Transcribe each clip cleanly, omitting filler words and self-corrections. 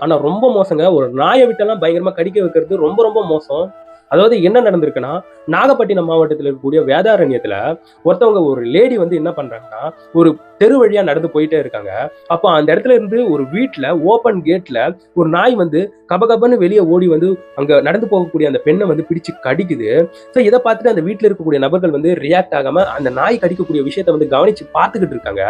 ஆனா ரொம்ப மோசங்க. ஒரு நாய விட்டெல்லாம் பயங்கரமா கடிக்க வைக்கிறது ரொம்ப ரொம்ப மோசம். அதாவது என்ன நடந்திருக்குன்னா, நாகப்பட்டினம் மாவட்டத்தில இருக்கக்கூடிய வேதாரண்யத்தில ஒருத்தவங்க ஒரு லேடி வந்து என்ன பண்றாங்கன்னா, ஒரு தெரு வழியா நடந்து போயிட்டே இருக்காங்க. அப்ப அந்த இடத்துல இருந்து ஒரு வீட்ல ஓப்பன் கேட்ல ஒரு நாய் வந்து கபகபன்னு வெளிய ஓடி வந்து அங்க நடந்து போகக்கூடிய அந்த பெண்ண வந்து பிடிச்சு கடிக்குது. இத பார்த்துட்டு அந்த வீட்ல இருக்கக்கூடிய நபர்கள் வந்து ரியாக்ட் ஆகாம அந்த நாய் கடிக்கக்கூடிய விஷயத்த வந்து கவனிச்சு பார்த்துக்கிட்டு இருக்காங்க.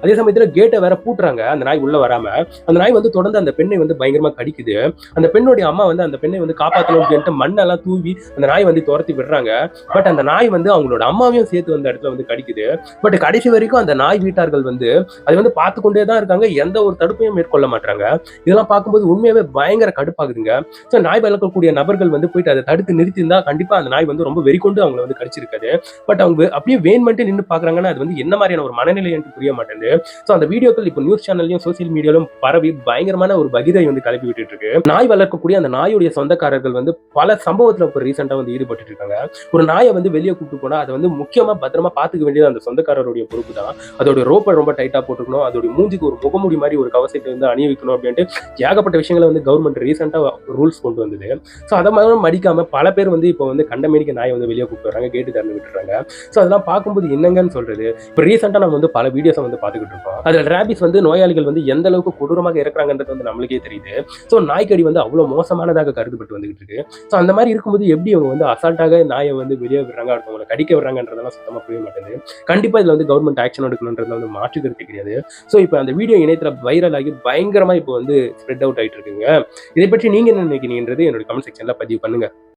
அதே சமயத்தில கேட்ட வேற பூட்டுறாங்க. அந்த நாய் உள்ள வராம. அந்த நாய் வந்து தொடர்ந்து அந்த பெண்ணை வந்து பயங்கரமா கடிக்குது. அந்த பெண்ணுடைய அம்மா வந்து அந்த பெண்ணை வந்து காப்பாத்தணும் அப்படின்ட்டு மண்ணெல்லாம் தூவி அந்த நாய் வந்து துரத்தி விடுறாங்க. பட் அந்த நாய் வந்து அவங்களோட அம்மாவையும் சேர்த்து அந்த இடத்துல வந்து கடிக்குது. பட் கடைசி வரைக்கும் அந்த நாய் வீட்டார்கள் வந்து அதை வந்து பார்த்து கொண்டே தான் இருக்காங்க. எந்த ஒரு தடுப்பையும் மேற்கொள்ள மாட்டாங்க. இதெல்லாம் பார்க்கும்போது உண்மையாவே பயங்கர கடுப்பாகுதுங்க. நாய் வளர்க்கக்கூடிய நபர்கள் வந்து போயிட்டு அதை தடுத்து நிறுத்தியிருந்தா கண்டிப்பா அந்த நாய் வந்து ரொம்ப வெறிகொண்டு அவங்களை வந்து கடிச்சிருக்காது. பட் அவங்க அப்படியே வேணுமென்ட்டு நின்று பாக்குறாங்கன்னா அது வந்து என்ன மாதிரியான ஒரு மனநிலை என்று புரிய மாட்டேங்குது. அந்த வீடியோக்கள் இப்போ நியூஸ் சேனல்லையும் சோசியல் மீடியாலும் பரவி பயங்கரமான ஒரு பகிதை வந்து கிளப்பி விட்டுட்டு இருக்கு. நாய் வளர்க்கக்கூடிய அந்த நாயுடைய சொந்தக்காரர்கள் வந்து பல சம்பவத்துல இப்போ ரீசெண்டா வந்து ஈடுபட்டு இருக்காங்க. ஒரு நாயை வந்து வெளியே கூப்பிட்டு போனா அதை வந்து முக்கியமா பத்திரமா பாத்துக்க வேண்டியது அந்த சொந்தக்காரருடைய பொறுப்பு தான். அதோட ரோப்பை ரொம்ப டைட்டா போட்டுக்கணும். அதோட மூஞ்சிக்கு ஒரு முகமூடி மாதிரி ஒரு கவசத்தை வந்து அணிவிக்கணும் அப்படின்ட்டு ஏகப்பட்ட விஷயங்களை வந்து கவர்மெண்ட் ரீசெண்டா ரூல்ஸ் கொண்டு வந்தது. அதை மாதிரி மடிக்காம பல பேர் வந்து இப்போ வந்து கண்டமேனிக்கு நாயை வந்து வெளியே கூப்பிட்டு வராங்க, கேட்டு திறந்து விட்டுறாங்க. அதெல்லாம் பார்க்கும்போது என்னங்கன்னு சொல்றது. இப்போ ரீசெண்டா நம்ம வந்து பல வீடியோஸை வந்து பார்த்துக்கிட்டு இருக்கோம். அதில் ரேபிஸ் வந்து நோயாளிகள் வந்து எந்த அளவுக்கு கொடூரமாக இறக்குறாங்கன்றது வந்து நம்மளுக்கே தெரியுது. நாய்க்கடி வந்து அவ்வளோ மோசமானதாக கருதப்பட்டு வந்துகிட்டு இருக்கு. அந்த மாதிரி இருக்கும்போது எப்படி அவங்க வந்து அசால்ட்டாக நாயை வந்து வெளியே விடுறாங்க, அடுத்தவங்களை கடிக்க விடுறாங்கன்றதெல்லாம் சுத்தமாக புரிய மாட்டேங்குது. கண்டிப்பா இதுல வந்து கவர்மெண்ட் ஆக்ஷன் எடுக்கணுன்றதுல வந்து மாற்றுக்கிறது கிடையாது. இப்போ அந்த வீடியோ இணையத்தில் வைரல் ஆகி பயங்கரமா இப்போ வந்து ஸ்ப்ரெட் அவுட் ஆயிட்டு இருக்குங்க. இதை பற்றி நீங்க என்ன நினைக்கிறீங்கன்றது என்னோட கமெண்ட் செக்ஷன்ல பதிவு பண்ணுங்க.